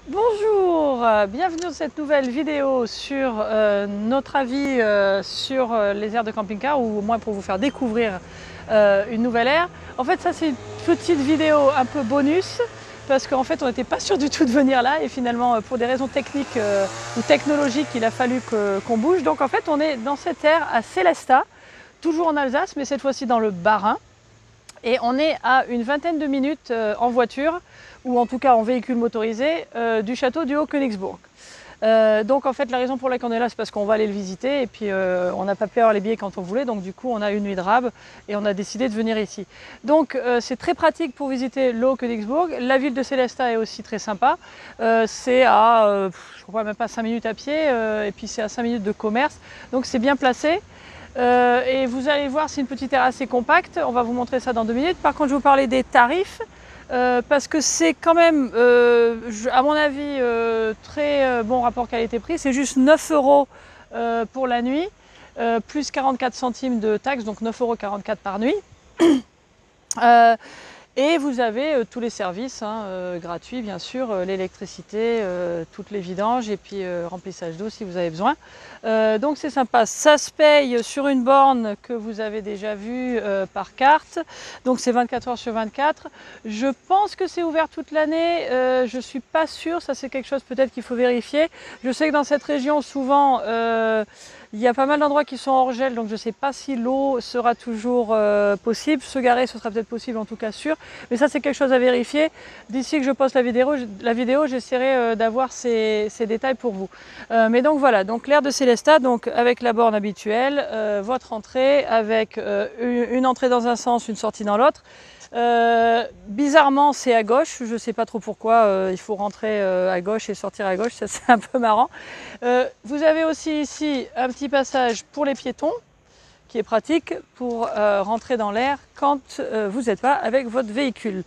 Bonjour, bienvenue dans cette nouvelle vidéo sur notre avis sur les aires de camping-car, ou au moins pour vous faire découvrir une nouvelle aire. En fait, ça c'est une petite vidéo un peu bonus parce qu'en fait on n'était pas sûr du tout de venir là et finalement pour des raisons techniques ou technologiques il a fallu qu'on bouge. Donc en fait on est dans cette aire à Sélestat, toujours en Alsace mais cette fois-ci dans le Bas-Rhin. Et on est à une vingtaine de minutes en voiture, ou en tout cas en véhicule motorisé, du château du Haut-Königsbourg. Donc en fait la raison pour laquelle on est là, c'est parce qu'on va aller le visiter et puis on n'a pas pu avoir les billets quand on voulait, donc du coup on a une nuit de rab et on a décidé de venir ici. Donc c'est très pratique pour visiter le Haut-Königsbourg. La ville de Sélestat est aussi très sympa. C'est à, je crois même pas 5 minutes à pied, et puis c'est à 5 minutes de commerce, donc c'est bien placé. Et vous allez voir, c'est une petite aire assez compacte, on va vous montrer ça dans 2 minutes. Par contre je vais vous parler des tarifs, parce que c'est quand même, à mon avis, très bon rapport qualité-prix. C'est juste 9 € pour la nuit, plus 44 centimes de taxes, donc 9,44 € par nuit. Et vous avez tous les services gratuits, bien sûr, l'électricité, toutes les vidanges et puis remplissage d'eau si vous avez besoin. Donc c'est sympa. Ça se paye sur une borne que vous avez déjà vue par carte. Donc c'est 24 heures sur 24. Je pense que c'est ouvert toute l'année. Je ne suis pas sûre. Ça c'est quelque chose peut-être qu'il faut vérifier. Je sais que dans cette région, souvent, il y a pas mal d'endroits qui sont hors gel, donc je ne sais pas si l'eau sera toujours possible. Se garer, ce sera peut-être possible, en tout cas sûr. Mais ça, c'est quelque chose à vérifier. D'ici que je poste la vidéo, j'essaierai d'avoir ces détails pour vous. Mais donc voilà, donc l'aire de Sélestat, donc avec la borne habituelle, votre entrée avec une entrée dans un sens, une sortie dans l'autre. Bizarrement c'est à gauche, je ne sais pas trop pourquoi il faut rentrer à gauche et sortir à gauche, ça c'est un peu marrant. Vous avez aussi ici un petit passage pour les piétons qui est pratique pour rentrer dans l'air quand vous n'êtes pas avec votre véhicule.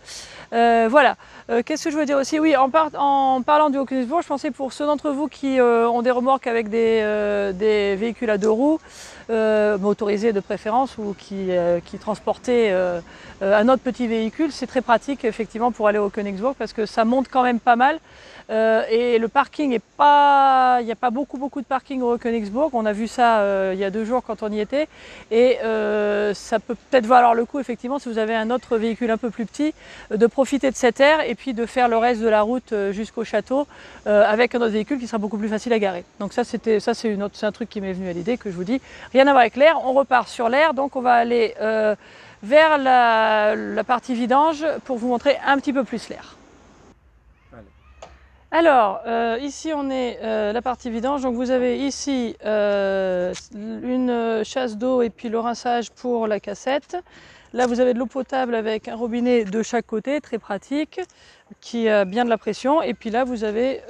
Voilà. Qu'est-ce que je veux dire aussi? Oui, en parlant du Haut-Königsbourg, je pensais pour ceux d'entre vous qui ont des remorques avec des véhicules à 2 roues, motorisés de préférence, ou qui transportaient un autre petit véhicule, c'est très pratique effectivement pour aller au Königsbourg parce que ça monte quand même pas mal. Et le parking est pas, il n'y a pas beaucoup de parking au Königsbourg. On a vu ça il y a 2 jours quand on y était, et ça peut peut-être valoir le coup effectivement si vous avez un autre véhicule un peu plus petit, de profiter de cette aire et puis de faire le reste de la route jusqu'au château avec un autre véhicule qui sera beaucoup plus facile à garer. Donc ça c'est un truc qui m'est venu à l'idée, que je vous dis. Rien à voir avec l'air, on repart sur l'air, donc on va aller vers la partie vidange pour vous montrer un petit peu plus l'air. Alors, ici on est la partie vidange, donc vous avez ici une chasse d'eau et puis le rinçage pour la cassette. Là vous avez de l'eau potable avec un robinet de chaque côté, très pratique, qui a bien de la pression. Et puis là vous avez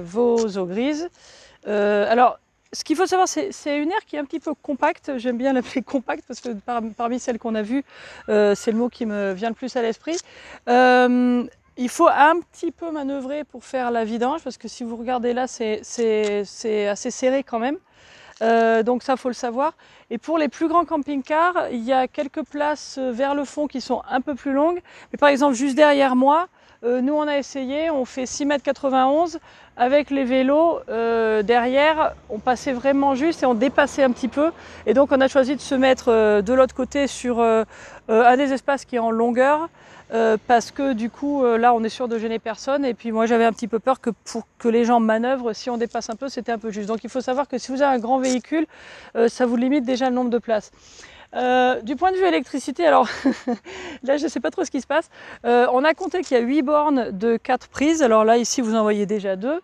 vos eaux grises. Alors, ce qu'il faut savoir, c'est une aire qui est un petit peu compacte. J'aime bien l'appeler compacte parce que parmi celles qu'on a vues, c'est le mot qui me vient le plus à l'esprit. Il faut un petit peu manœuvrer pour faire la vidange parce que si vous regardez là, c'est assez serré quand même. Donc ça, faut le savoir. Et pour les plus grands camping-cars, il y a quelques places vers le fond qui sont un peu plus longues. Mais par exemple, juste derrière moi, nous on a essayé, on fait 6,91 m. Avec les vélos derrière, on passait vraiment juste et on dépassait un petit peu. Et donc on a choisi de se mettre de l'autre côté sur un des espaces qui est en longueur. Parce que du coup là on est sûr de gêner personne, et puis moi j'avais un petit peu peur que pour que les gens manœuvrent, si on dépasse un peu, c'était un peu juste. Donc il faut savoir que si vous avez un grand véhicule, ça vous limite déjà le nombre de places. Du point de vue électricité, alors là je ne sais pas trop ce qui se passe. On a compté qu'il y a 8 bornes de 4 prises, alors là ici vous en voyez déjà 2.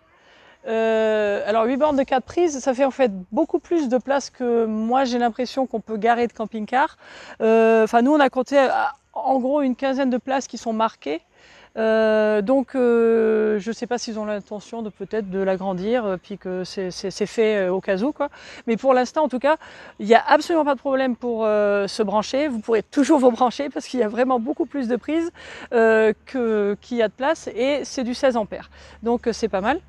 Alors 8 bornes de 4 prises, ça fait en fait beaucoup plus de place que moi j'ai l'impression qu'on peut garer de camping-car. Enfin nous on a compté en gros une quinzaine de places qui sont marquées. Donc je ne sais pas s'ils ont l'intention de peut-être de l'agrandir, puis que c'est fait au cas où, quoi. Mais pour l'instant en tout cas, il n'y a absolument pas de problème pour se brancher. Vous pourrez toujours vous brancher parce qu'il y a vraiment beaucoup plus de prises qu'il y a de place, et c'est du 16 ampères. Donc c'est pas mal.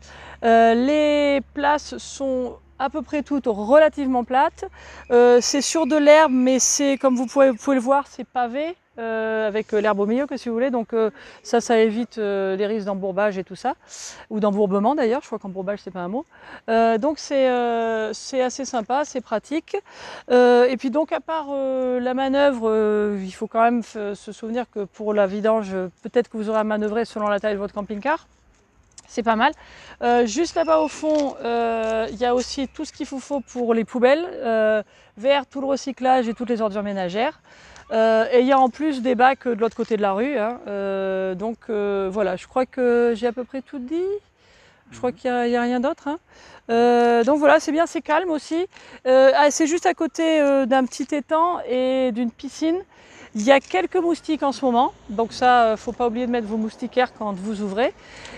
Les places sont à peu près toutes relativement plates. C'est sur de l'herbe, mais c'est, comme vous pouvez le voir, c'est pavé. avec l'herbe au milieu, que si vous voulez. Donc ça évite les risques d'embourbage et tout ça, ou d'embourbement d'ailleurs. Je crois qu'embourbage c'est pas un mot. Donc c'est assez sympa, c'est pratique. Et puis donc à part la manœuvre, il faut quand même se souvenir que pour la vidange, peut-être que vous aurez à manœuvrer selon la taille de votre camping-car. C'est pas mal. Juste là-bas au fond, il y a aussi tout ce qu'il vous faut pour les poubelles, verre, tout le recyclage et toutes les ordures ménagères. Et il y a en plus des bacs de l'autre côté de la rue. Hein. Donc voilà, je crois que j'ai à peu près tout dit. Je crois qu'il n'y a rien d'autre. Hein. Donc voilà, c'est bien, c'est calme aussi. C'est juste à côté d'un petit étang et d'une piscine. Il y a quelques moustiques en ce moment, donc ça, faut pas oublier de mettre vos moustiquaires quand vous ouvrez.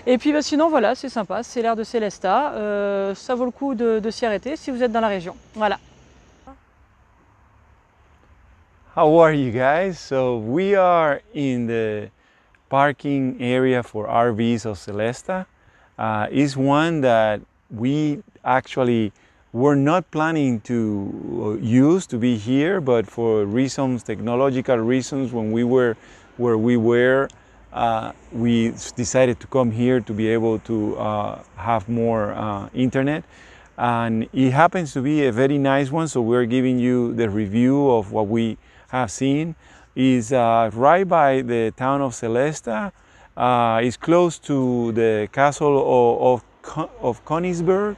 Et puis sinon, voilà, c'est sympa, c'est l'air de Sélestat. Ça vaut le coup de s'y arrêter si vous êtes dans la région. Voilà. How are you guys? So we are in the parking area for RVs of Sélestat. It's one that we actually were not planning to use to be here, but for reasons, technological reasons, when we were where we were, we decided to come here to be able to have more internet. And it happens to be a very nice one, so we're giving you the review of what we have seen. Is right by the town of Sélestat. It's close to the castle of Königsberg.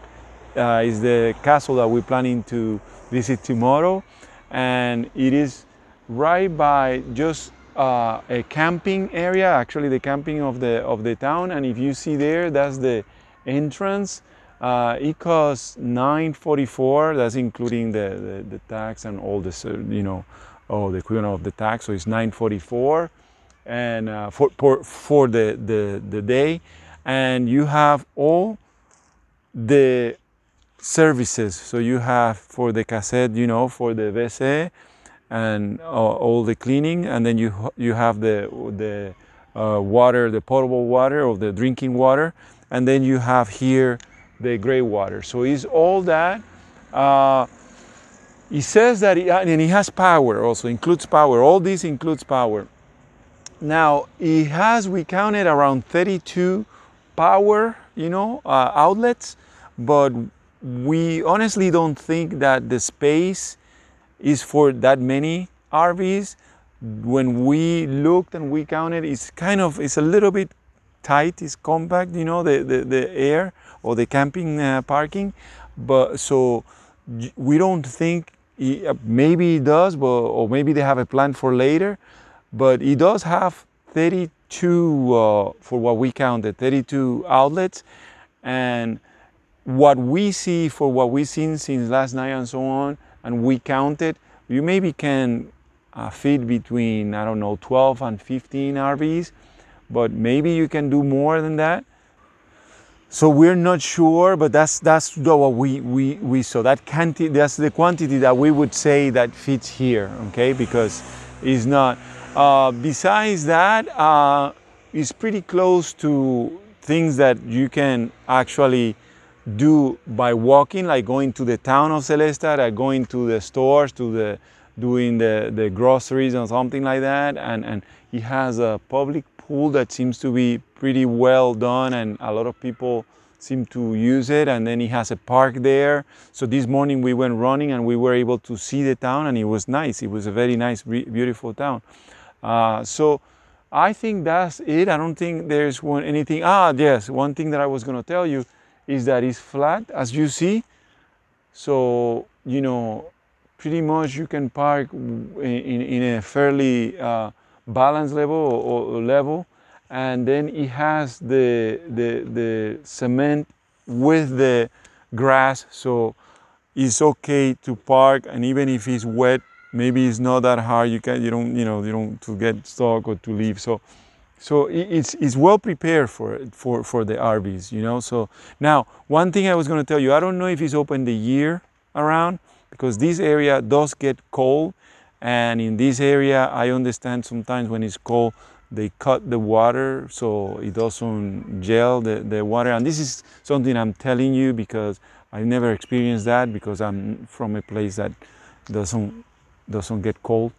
Is the castle that we're planning to visit tomorrow, and it is right by just a camping area, actually the camping of the town. And if you see there, that's the entrance. It costs $9.44. That's including the tax and all the the equivalent of the tax. So it's $9.44, and for the day, and you have all the services. So you have for the cassette, for the WC and all the cleaning, and then you have the water, the potable water or the drinking water, and then you have here the gray water. So it's all that. It says that and it has power also, includes power. All this includes power. Now it has, we counted around 32 power, outlets, but we honestly don't think that the space is for that many RVs. When we looked and we counted, it's a little bit tight, it's compact, the air or the camping parking. But so we don't think, maybe it does, or maybe they have a plan for later, but it does have 32, for what we counted, 32 outlets. And what we see, for what we've seen since last night and so on, and we counted, you maybe can fit between, 12 and 15 RVs, but maybe you can do more than that. So we're not sure, but that's what we saw. That's the quantity that we would say that fits here, okay? Because it's not. Besides that, it's pretty close to things that you can actually do by walking, like going to the town of Sélestat, or going to the stores, doing the groceries or something like that. And it has a public pool that seems to be pretty well done, and a lot of people seem to use it. And then it has a park there. So this morning we went running and we were able to see the town, and it was nice. It was a very nice, beautiful town. So I think that's it. I don't think there's anything. Yes, one thing that I was going to tell you is that it's flat, as you see. So, pretty much you can park in a fairly balanced level or level. And then it has the cement with the grass, so it's okay to park. And even if it's wet, maybe it's not that hard. You don't to get stuck or to leave. So it's well prepared for the RVs, So now, one thing I was going to tell you, I don't know if it's open the year around, because this area does get cold, and in this area, I understand sometimes when it's cold, they cut the water so it doesn't gel the water. And this is something I'm telling you because I've never experienced that, because I'm from a place that doesn't get cold.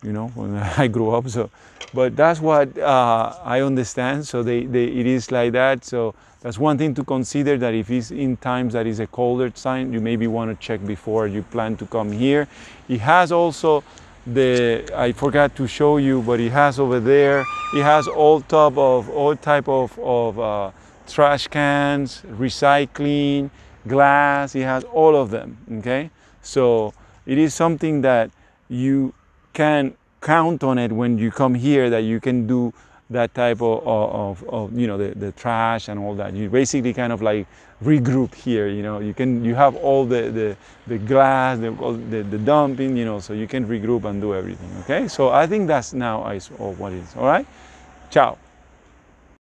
you know, when I grew up. So, but that's what I understand. So it is like that. So that's one thing to consider, that if it's in times that is a colder time, you maybe want to check before you plan to come here. It has also I forgot to show you, but it has over there, it has all type of trash cans, recycling, glass. It has all of them. Okay, so it is something that you can count on it when you come here, that you can do that type of you know, the trash and all that. You basically kind of like regroup here, you know. You have all the glass, the dumping, you know, so you can regroup and do everything. Okay, so I think that's now all what it is. All right, ciao.